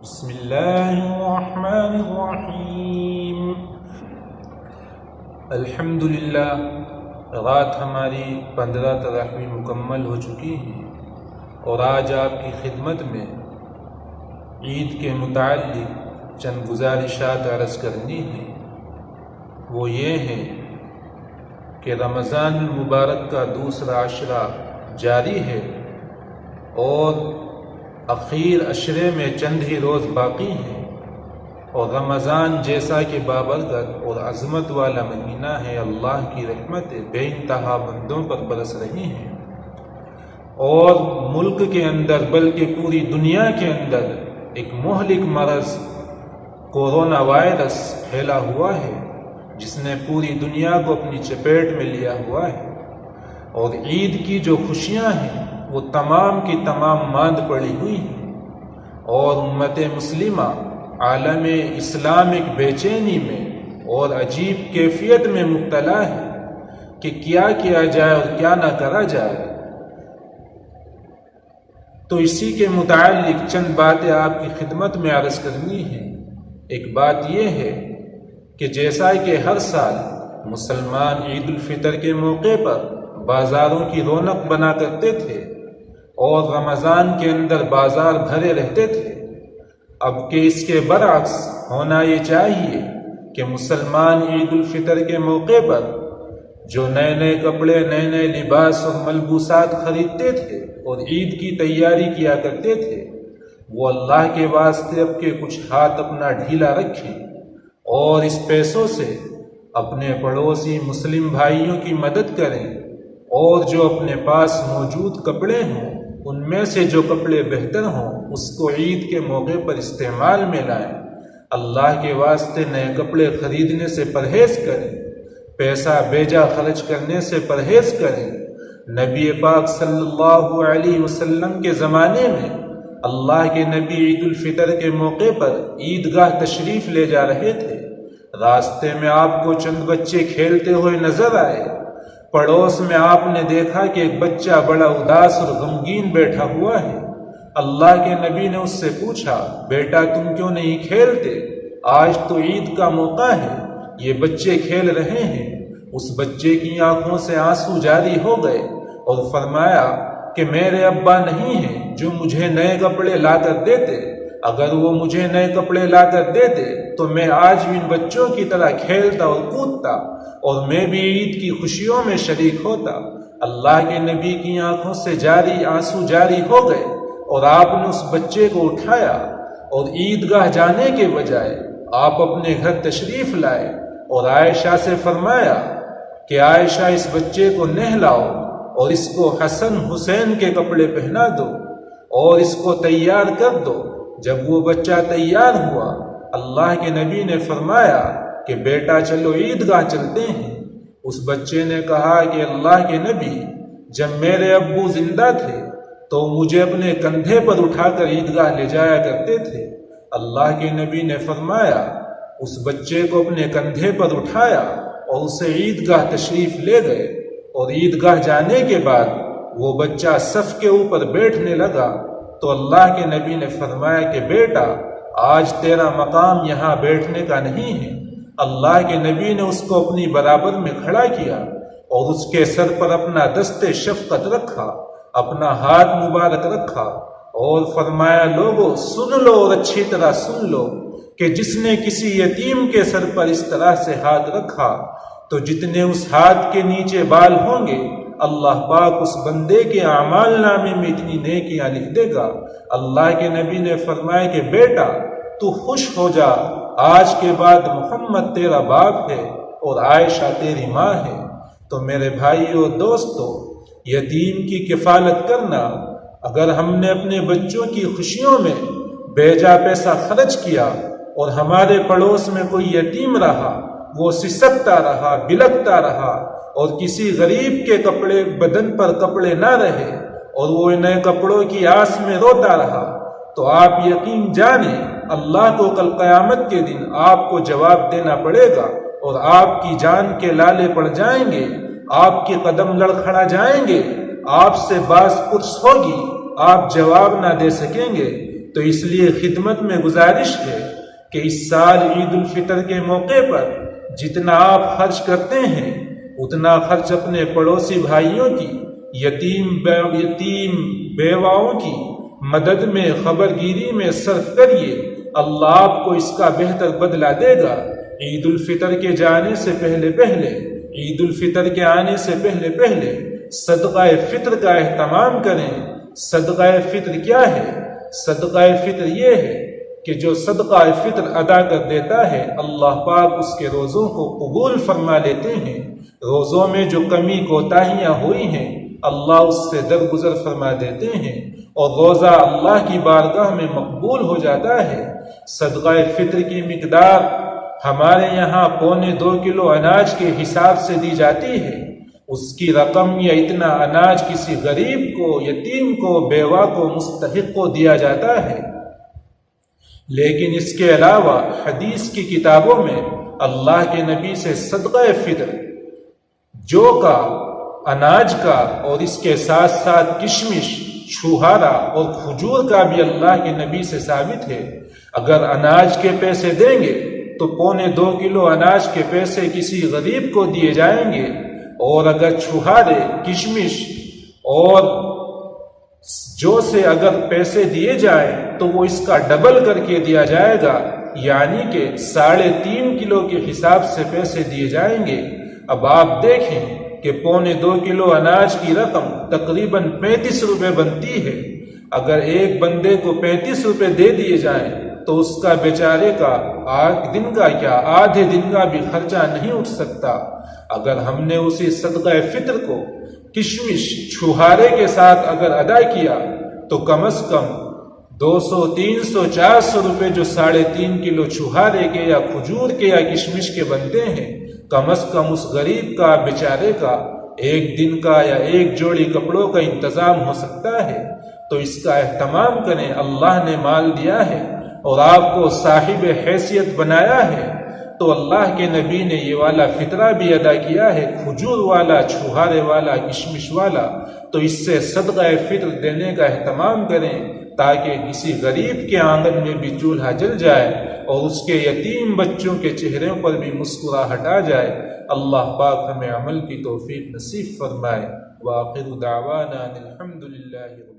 بسم اللہ الرحمن الرحیم۔ الحمدللہ، رات ہماری 15 تراویح مکمل ہو چکی ہیں اور آج آپ کی خدمت میں عید کے متعلق چند گزارشات عرض کرنی ہیں۔ وہ یہ ہیں کہ رمضان المبارک کا دوسرا عشرہ جاری ہے اور اخیر عشرے میں چند ہی روز باقی ہیں، اور رمضان جیسا کہ بابرکت اور عظمت والا مہینہ ہے، اللہ کی رحمتیں بے انتہا بندوں پر برس رہی ہیں، اور ملک کے اندر بلکہ پوری دنیا کے اندر ایک مہلک مرض کورونا وائرس پھیلا ہوا ہے جس نے پوری دنیا کو اپنی چپیٹ میں لیا ہوا ہے، اور عید کی جو خوشیاں ہیں وہ تمام کی تمام ماند پڑی ہوئی ہیں، اور امت مسلمہ عالم اسلام ایک بے چینی میں اور عجیب کیفیت میں مبتلا ہے کہ کیا کیا جائے اور کیا نہ کرا جائے۔ تو اسی کے متعلق چند باتیں آپ کی خدمت میں عرض کرنی ہیں۔ ایک بات یہ ہے کہ جیسا کہ ہر سال مسلمان عید الفطر کے موقع پر بازاروں کی رونق بنا کرتے تھے اور رمضان کے اندر بازار بھرے رہتے تھے، اب کہ اس کے برعکس ہونا یہ چاہیے کہ مسلمان عید الفطر کے موقع پر جو نئے نئے کپڑے، نئے نئے لباس اور ملبوسات خریدتے تھے اور عید کی تیاری کیا کرتے تھے، وہ اللہ کے واسطے اب کے کچھ ہاتھ اپنا ڈھیلا رکھیں اور اس پیسوں سے اپنے پڑوسی مسلم بھائیوں کی مدد کریں، اور جو اپنے پاس موجود کپڑے ہوں ان میں سے جو کپڑے بہتر ہوں اس کو عید کے موقع پر استعمال میں لائیں۔ اللہ کے واسطے نئے کپڑے خریدنے سے پرہیز کریں، پیسہ بیجا خرچ کرنے سے پرہیز کریں۔ نبی پاک صلی اللہ علیہ وسلم کے زمانے میں اللہ کے نبی عید الفطر کے موقع پر عیدگاہ تشریف لے جا رہے تھے، راستے میں آپ کو چند بچے کھیلتے ہوئے نظر آئے، پڑوس میں آپ نے دیکھا کہ ایک بچہ بڑا اداس اور غمگین بیٹھا ہوا ہے۔ اللہ کے نبی نے اس سے پوچھا، بیٹا تم کیوں نہیں کھیلتے؟ آج تو عید کا موقع ہے، یہ بچے کھیل رہے ہیں۔ اس بچے کی آنکھوں سے آنسو جاری ہو گئے اور فرمایا کہ میرے ابا نہیں ہیں جو مجھے نئے کپڑے لا کر دیتے، اگر وہ مجھے نئے کپڑے لا کر دیتے تو میں آج بھی ان بچوں کی طرح کھیلتا اور کودتا اور میں بھی عید کی خوشیوں میں شریک ہوتا۔ اللہ کے نبی کی آنکھوں سے آنسو جاری ہو گئے اور آپ نے اس بچے کو اٹھایا اور عیدگاہ جانے کے بجائے آپ اپنے گھر تشریف لائے اور عائشہ سے فرمایا کہ عائشہ اس بچے کو نہلاؤ اور اس کو حسن حسین کے کپڑے پہنا دو اور اس کو تیار کر دو۔ جب وہ بچہ تیار ہوا، اللہ کے نبی نے فرمایا کہ بیٹا چلو عیدگاہ چلتے ہیں۔ اس بچے نے کہا کہ اللہ کے نبی، جب میرے ابو زندہ تھے تو مجھے اپنے کندھے پر اٹھا کر عیدگاہ لے جایا کرتے تھے۔ اللہ کے نبی نے فرمایا، اس بچے کو اپنے کندھے پر اٹھایا اور اسے عیدگاہ تشریف لے گئے، اور عیدگاہ جانے کے بعد وہ بچہ صف کے اوپر بیٹھنے لگا تو اللہ کے نبی نے فرمایا کہ بیٹا آج تیرا مقام یہاں بیٹھنے کا نہیں ہے۔ اللہ کے نبی نے اس کو اپنی برابر میں کھڑا کیا اور اس کے سر پر اپنا دست شفقت رکھا، اپنا ہاتھ مبارک رکھا اور فرمایا لوگو سن لو اور اچھی طرح سن لو کہ جس نے کسی یتیم کے سر پر اس طرح سے ہاتھ رکھا تو جتنے اس ہاتھ کے نیچے بال ہوں گے اللہ پاک اس بندے کے اعمال نامے میں اتنی نیکیاں لکھ دے گا۔ اللہ کے نبی نے فرمایا کہ بیٹا تو خوش ہو جا، آج کے بعد محمد تیرا باپ ہے اور عائشہ تیری ماں ہے۔ تو میرے بھائیو دوستو، یتیم کی کفالت کرنا، اگر ہم نے اپنے بچوں کی خوشیوں میں بیجا پیسہ خرچ کیا اور ہمارے پڑوس میں کوئی یتیم رہا، وہ سسکتا رہا، بلکتا رہا اور کسی غریب کے کپڑے بدن پر کپڑے نہ رہے اور وہ نئے کپڑوں کی آس میں روتا رہا، تو آپ یقین جانیں اللہ کو کل قیامت کے دن آپ کو جواب دینا پڑے گا اور آپ کی جان کے لالے پڑ جائیں گے، آپ کے قدم لڑکھڑا جائیں گے، آپ سے باز پرس ہوگی، آپ جواب نہ دے سکیں گے تو اس لیے خدمت میں گزارش ہے کہ اس سال عید الفطر کے موقع پر جتنا آپ خرچ کرتے ہیں اتنا خرچ اپنے پڑوسی بھائیوں کی، یتیم بیواؤں کی مدد میں، خبر گیری میں صرف کریے، اللہ آپ کو اس کا بہتر بدلہ دے گا۔ عید الفطر کے جانے سے پہلے عید الفطر کے آنے سے پہلے صدقہ فطر کا اہتمام کریں۔ صدقہ فطر کیا ہے؟ صدقہ فطر یہ ہے کہ جو صدقہ فطر ادا کر دیتا ہے اللہ پاک اس کے روزوں کو قبول فرما لیتے ہیں۔ روزوں میں جو کمی کوتاہیاں ہوئی ہیں اللہ اس سے درگزر فرما دیتے ہیں اور روزہ اللہ کی بارگاہ میں مقبول ہو جاتا ہے۔ صدقہ فطر کی مقدار ہمارے یہاں 1.25 کلو اناج کے حساب سے دی جاتی ہے۔ اس کی رقم یا اتنا اناج کسی غریب کو، یتیم کو، بیوہ کو، مستحق کو دیا جاتا ہے۔ لیکن اس کے علاوہ حدیث کی کتابوں میں اللہ کے نبی سے صدقہ فطر، جو کا، اناج کا اور اس کے ساتھ ساتھ کشمش، چھوہارا اور کھجور کا بھی اللہ کے نبی سے ثابت ہے۔ اگر اناج کے پیسے دیں گے تو 2.25 کلو اناج کے پیسے کسی غریب کو دیے جائیں گے، اور اگر چھوہارے، کشمش اور جو سے اگر پیسے دیے جائیں تو وہ اس کا ڈبل کر کے دیا جائے گا، یعنی کہ 3.5 کلو کے حساب سے پیسے دیے جائیں گے۔ اب آپ دیکھیں کہ 2.25 کلو اناج کی رقم تقریباً 35 روپے بنتی ہے۔ اگر ایک بندے کو 35 روپے دے دیے جائیں تو اس کا بیچارے کا آدھے دن کا بھی خرچہ نہیں اٹھ سکتا۔ اگر ہم نے اسی صدقہ فطر کو کشمش، چھوہارے کے ساتھ اگر ادا کیا تو کم از کم 200، 300، 400 روپے جو 3.5 کلو چھوہارے کے یا کھجور کے یا کشمش کے بنتے ہیں، کم از کم اس غریب کا، بیچارے کا ایک دن کا یا ایک جوڑی کپڑوں کا انتظام ہو سکتا ہے۔ تو اس کا اہتمام کریں۔ اللہ نے مال دیا ہے اور آپ کو صاحب حیثیت بنایا ہے تو اللہ کے نبی نے یہ والا فطرہ بھی ادا کیا ہے، کھجور والا، چھوہارے والا، کشمش والا۔ تو اس سے صدقہ فطر دینے کا اہتمام کریں تاکہ کسی غریب کے آنگن میں بھی چولہا جل جائے اور اس کے یتیم بچوں کے چہروں پر بھی مسکراہٹ آ جائے۔ اللہ پاک ہمیں عمل کی توفیق نصیب فرمائے۔ وآخر دعوانا الحمد للہ۔